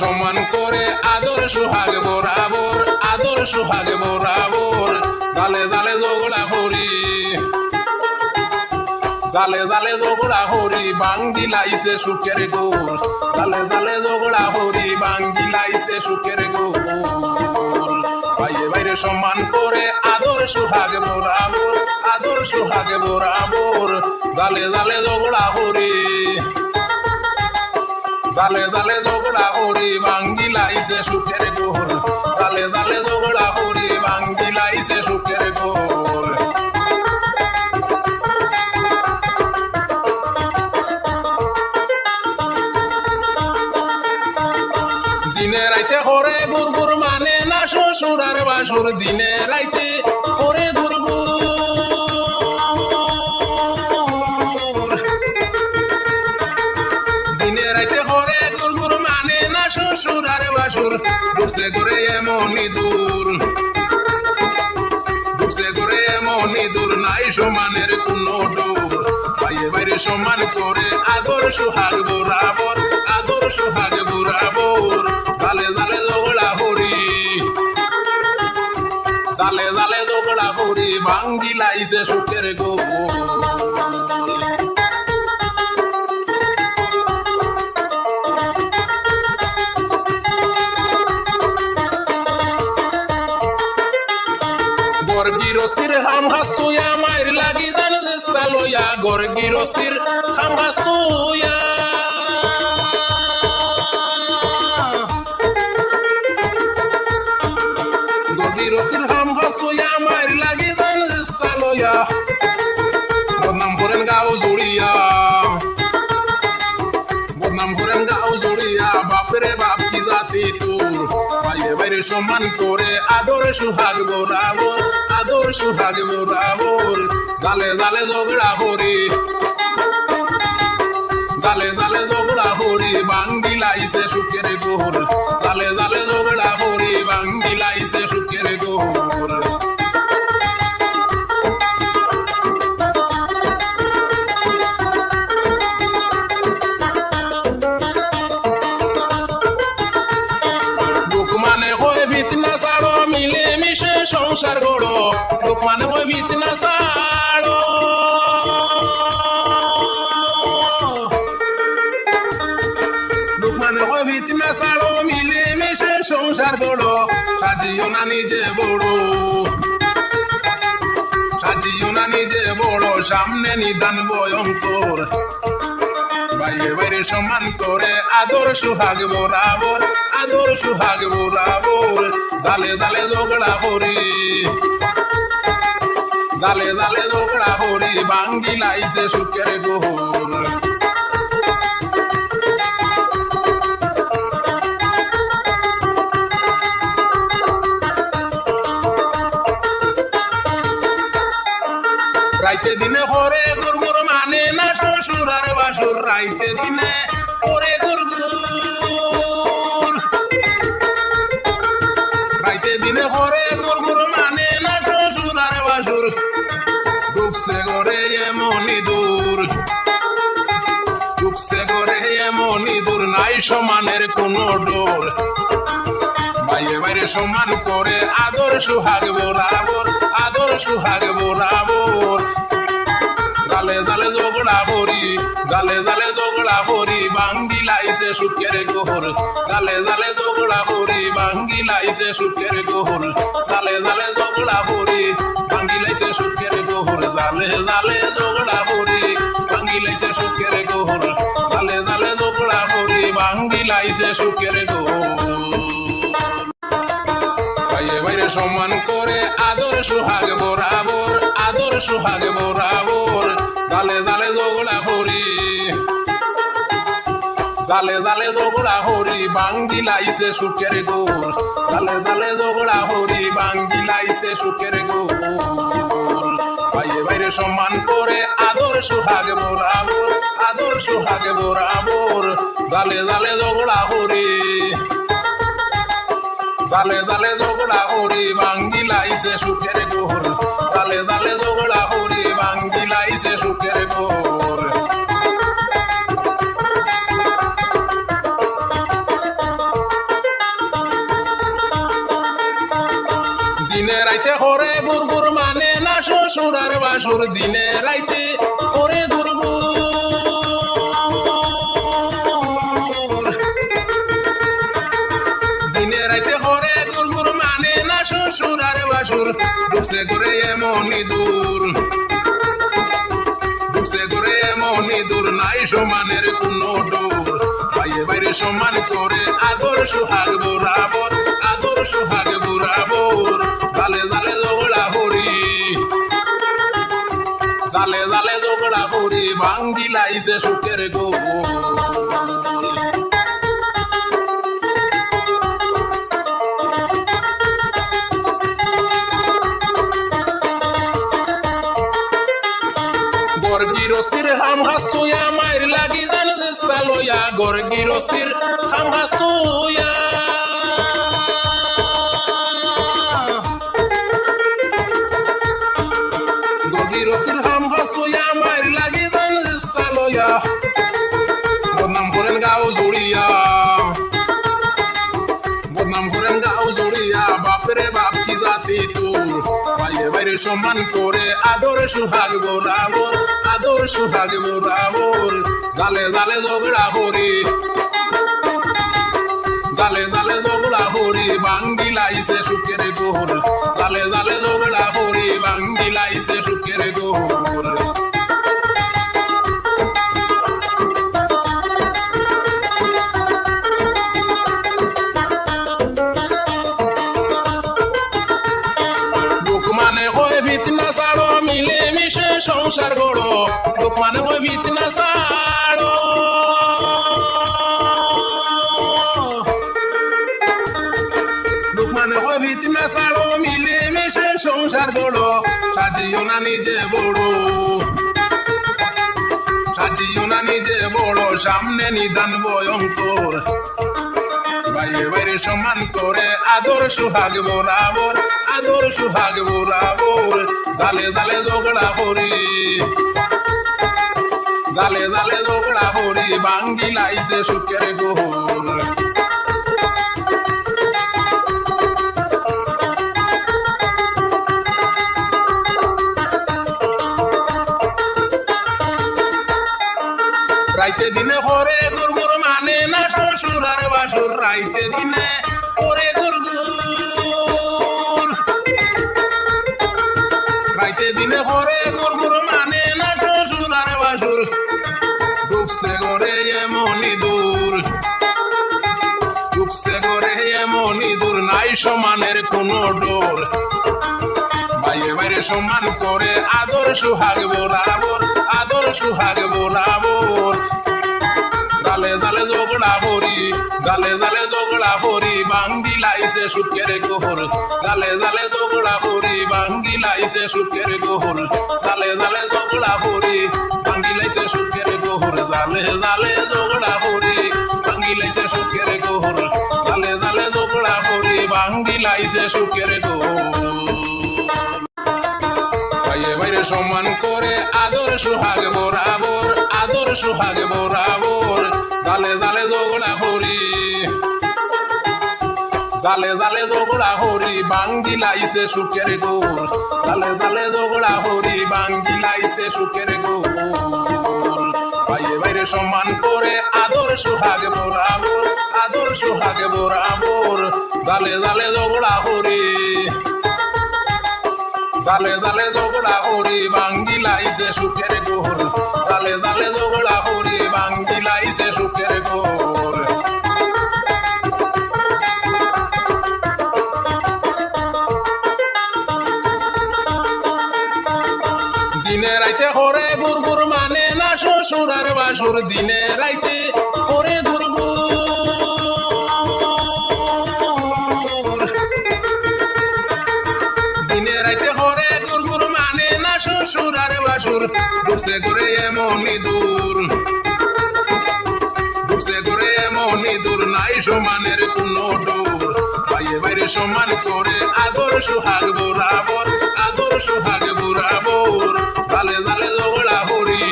সম্মান করে আদর সোহাগ বরাবর, আদর সোহাগ বরাবর। জালে জালে ঝগড়া করি, জালে জালে ঝগড়া করি, ভাঙ্গি লাইছে সুখের গোল। জালে জালে ঝগড়া করি, ভাঙ্গি লাইছে সুখের গোল। ভাইয়ে ভাইরে সম্মান করে আদর সোহাগ বরাবর, আদর সোহাগ বরাবর। জালে জালে ঝগড়া করি, জালে জালে ঝগড়া করি, ভাঙ্গি লাইছে সুখের গোল। জালে জালে ঝগড়া করি, ভাঙ্গি লাইছে সুখের গোল। দিনে রাইতে করে গুরগুর মানে না শ্বশুর আর বাসুর। দিনে রাইতে করে গুরগুর, দিনে রাইতে করে গুরগুর মানে না শ্বশুর আর বাসুর। ডুবছে করে এমনই দূর, ডুবছে করে এমনই দূর, নাই সমানের কোনো ডোর। ভাইয়ে ভাইরে সম্মান করে আদর সোহাগ বরাবর, আদর সোহাগ বরাবর। জালে জালে ঝগড়া করি, জালে জালে ঝগড়া করি, ভাঙ্গি লাইছে সুখের গোল। গর গিরস্তির হাম হাস্তুয়া মায়ের লাগি জান চেষ্টা লইয়া, গর গিরস্তির হাম হাস্তুয়া, গর গিরস্তির হাম হাস্তুয়া মায়ের লাগি জান চেষ্টা লইয়া। বদনাম করেন গাও জুড়িয়া, বদনাম করেন গাও জুড়িয়া, বাপরে বাপ কি জাতি তোর। ভাইয়ে ভাইরে সম্মান করে আদর সোহাগ বরাবর, আদর সোহাগ বরাবর। জালে জালে ঝগড়া করি, জালে জালে ঝগড়া করি, ভাঙ্গি লাইছে সুখের গোল। জালে জালে ঝগড়া করি, ভাঙ্গি লাইছে সুখের গোল। সংসার গড়ো, লোক মানে ওই ভিত না ছাড়ো। লোক মানে ওই ভিত না ছাড়ো, মিলে মিশে সংসার গড়ো। সাজিও না নিজে বড়, সাজিও না নিজে বড়, সামনে নিদান ভয়ঙ্কর। ভাইয়ে ভাইরে সম্মান করে আদর সোহাগ বরাবর, আদর সোহাগ বরাবর। জালে জালে ঝগড়া করি, জালে জালে ঝগড়া করি, ভাঙ্গি লাইছে সুখের গোল। রাইতে দিনে করে গুরগুর মানে না শ্বশুর আর বাসুর। রাইতে দিনে করে গুরগুর, রাইতে দিনে করে গুরগুর মানে না শ্বশুর আর বাসুর। ডুবছে করে এমনই দূর, ডুবছে করে এমনই দূর, নাই সমানের কোনো ডোর। ভাইয়ে ভাইরে সম্মান করে আদর সোহাগ বরাবর, আদর সোহাগ বরাবর। জালে জালে ঝগড়া করি, জালে জালে ঝগড়া করি, ভাঙ্গি লাইছে সুখের গোল। জালে জালে ঝগড়া করি, ভাঙ্গি লাইছে সুখের গোল। জালে জালে ঝগড়া করি, ভাঙ্গি লাইছে সুখের গোল। জালে জালে ঝগড়া করি, ভাঙ্গি লাইছে সুখের গোল। জালে জালে ঝগড়া করি, ভাঙ্গি লাইছে সুখের গোল। ভাইয়ে ভাইরে সম্মান করে আদর সোহাগ বরাবর, আদর সোহাগ বরাবর। জালে জালে ঝগড়া করি, জালে জালে ঝগড়া করি, ভাঙ্গি লাইছে সুখের গোল। জালে জালে ঝগড়া করি, ভাঙ্গি লাইছে সুখের গোল। ভাইয়ে ভাইরে সম্মান করে আদর সোহাগ বরাবর, আদর সোহাগ বরাবর। জালে জালে ঝগড়া করি, জালে জালে ঝগড়া করি, ভাঙ্গি লাইছে সুখের গোল। জালে জালে ঝগড়া করি, ভাঙ্গি লাইছে সুখের গোল। শ্বশুর আর বাসুর দিনে রাইতে করে গুরগুর দিনে রাইতে করে গুরগুর মানে না শ্বশুর আর বাসুর ঢুকছে করে এমনই দূর ঢুকছে করে এমনই দূর নাই সমানের কোনো ডোর বাইরে বাইরে সমান করে আদর সুহাগ বরাবর আদর সুহাগ বরাবর জালে জালে ঝগড়া হরি জালে জালে ঝগড়া হরি ভাঙ্গি লাইছে সুখের গোল গিরস্তির হাম হাস্তুয়া মায়ের লাগি জান চেষ্টা লইয়া গর গিরস্তির হাম হাস্তুয়া গিরস্তির হাম হাস্তুয়া মায়ের লাগি জান চেষ্টা লইয়া বদনাম করেন গাও জড়িয়া বদনাম করেন গাও জড়িয়া বাপরে বাপ কি জাতি তোর বাইরে বাইরে সম্মান করে আদর সুহাগ বরাবর আদর সুহাগ বরাবর জালে জালে ঝগড়া হরি জালে জালে ঝগড়া হরি ভাঙ্গি লাইছে সুখের গোর জালে জালে ঝগড়া হরি ভাঙ্গি লাইছে সুখের গোর সংসার গড়ো লোক মানে ওই ভিতনা ছাড়ো লোক মানে ওই ভিতনা ছাড়ো মিলে মিশে সংসার গড়ো সাজিও না নিজে বড় সাজিও না নিজে বড় সামনে নিদান ভয়ঙ্কর বাইরে বাইরে সমান করে আদর সুহাগ বরাবর আদর সুহাগ বরাবর জালে জালে ঝগড়া হরি জালে জালে ঝগড়া হরি ভাঙ্গি লাইছে সুখের গোল রাইতে দিনে হরে গুরগুর মানে না শ্বশুর আর বাসুর রাইতে দিনে হরে গুরগুর রাইতে দিনে হরে গুরগুর মানে না শ্বশুর আর বাসুর ঢুকছে করে এমনই দূর ঢুকছে করে এমনই দূর নাই সমানের কোনো ডোর বাইরে বাইরে সম্মান করে আদর সুহাগ বরাবর আদর সুহাগ বরাবর জালে জালে ঝগড়া হরি জালে জালে ঝগড়া হরি ভাঙ্গি লাইছে সুখের গোহর জালে জালে ঝগড়া হরি ভাঙ্গি লাইছে সুখের গোহর জালে জালে ঝগড়া হরি ভাঙ্গি লাইছে সুখের গোহর জালে জালে ঝগড়া হরি ভাঙ্গি লাইছে সুখের গোহর জালে জালে ঝগড়া হরি ভাঙ্গি লাইছে সুখের গোহর বাইরে বাইরে সম্মান করে আদর সুহাগ বরাবর আদর সুহাগ বরাবর জালে জালে ঝগড়া হরি জালে জালে ঝগড়া হরি ভাঙ্গি লাইছে সুখের গোল জালে জালে ঝগড়া হরি ভাঙ্গি লাইছে সুখের গোল বাইরে বাইরে সম্মান করে আদর সুহাগ বরাবর আদর সুহাগ বরাবর জালে জালে ঝগড়া হরি জালে জালে ঝগড়া হরি ভাঙ্গি লাইছে সুখের গোল জালে জালে ঝগড়া হরি ভাঙ্গি লাইছে সুখের গোল দিনে রাইতে হরে গুরগুর মানে না শ্বশুর আর বাসুর দিনে রাইতে হরে গুরগুর দিনে রাইতে হরে গুরগুর মানে না শ্বশুর আর বাসুর ঢুকছে করে এমনই দূর ঢুকছে করে এমনই দূর নাই সমানের কোনো ডোর বাইরে বাইরে সমান করে আদর সুহাগ বরাবর আদর সুহাগ বরাবর জালে জালে ঝগড়া হরি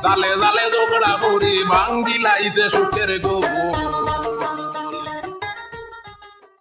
জালে জালে ঝগড়া হরি ভাঙ্গি লাইছে সুখের গোল